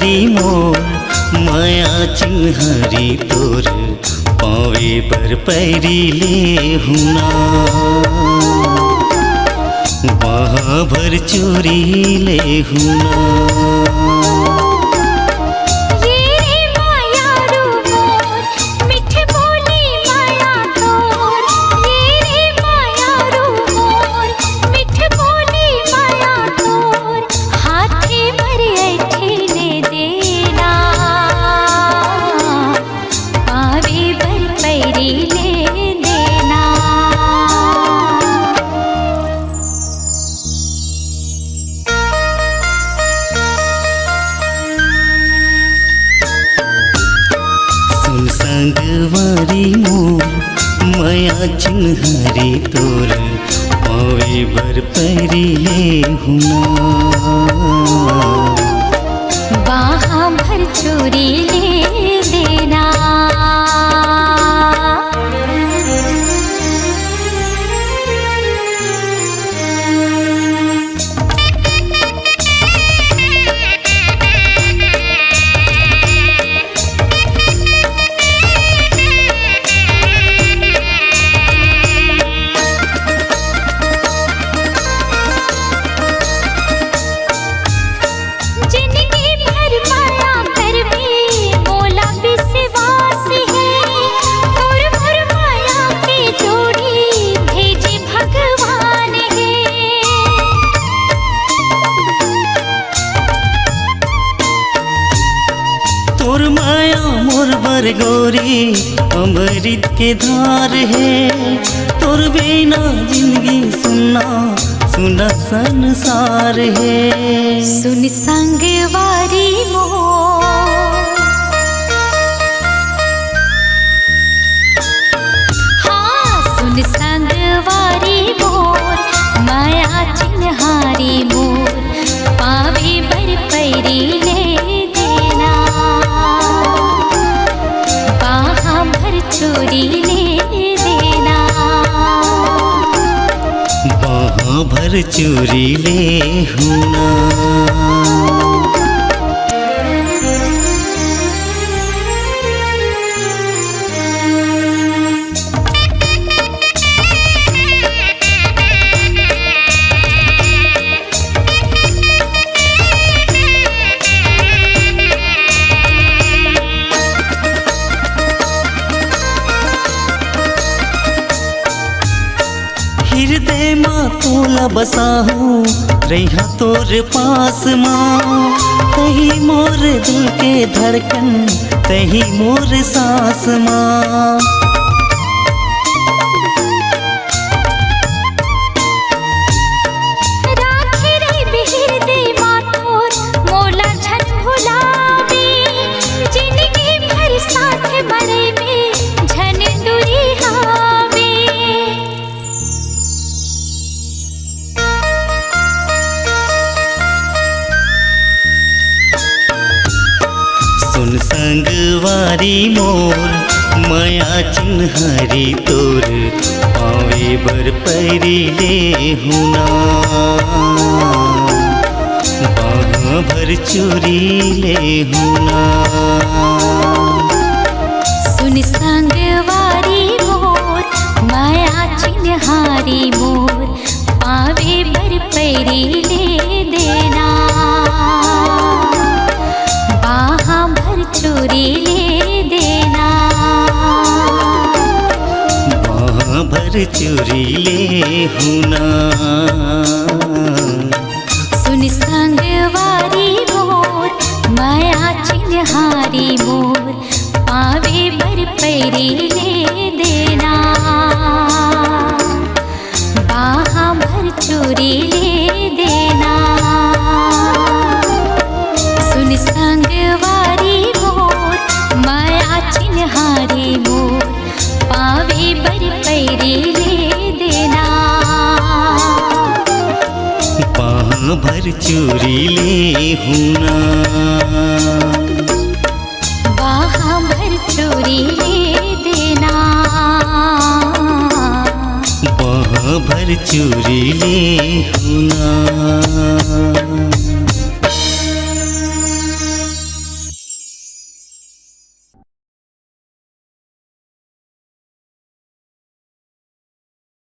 संगवारी मोर माया चिन्हारी तोर पावे पर पैरी ले हुना वहाँ भर चोरी ले हुना। संगवारी मोर माया चिन्हारी तोर पावे बर पैरी ले हुना वहाँ भर चोरी ले देना। तोर माया मोर बर गोरी अमृत के धार है तोर बिना जिंदगी सुना सुना संसार है। सुन संगवारी मोर हाँ सुन संगवारी मोर माया चिन्हारी मोर पावे बर पैरी ले चोरी ले देना। वहाँ भर चोरी ले हुना हृदय माँ तोला बसाहूँ रहा तोर पास माँ तही मोर दिल के धड़कन तही मोर सांस माँ। सुन संगवारी मोर माया चिन्हारी तोर पावे बर पैरी ले हुना वहाँ भर चोरी ले हुना। सुन संगवारी मोर माया चिन्हारी मोर पावे बर पैरी ले देना। वहाँ भर चोरी ले देना। वहाँ भर चोरी ले हुना। सुन संगवारी मोर माया चिन्हारी मोर पावे बर पैरी ले देना। वहाँ भर चोरी ले देना। सुन संगवारी मोर माया चिन्हारी मोर पावे बर पैरी ले देना। वहाँ भर चोरी ले हुना। वहाँ भर चोरी ले देना। वहाँ भर चोरी ले हुना।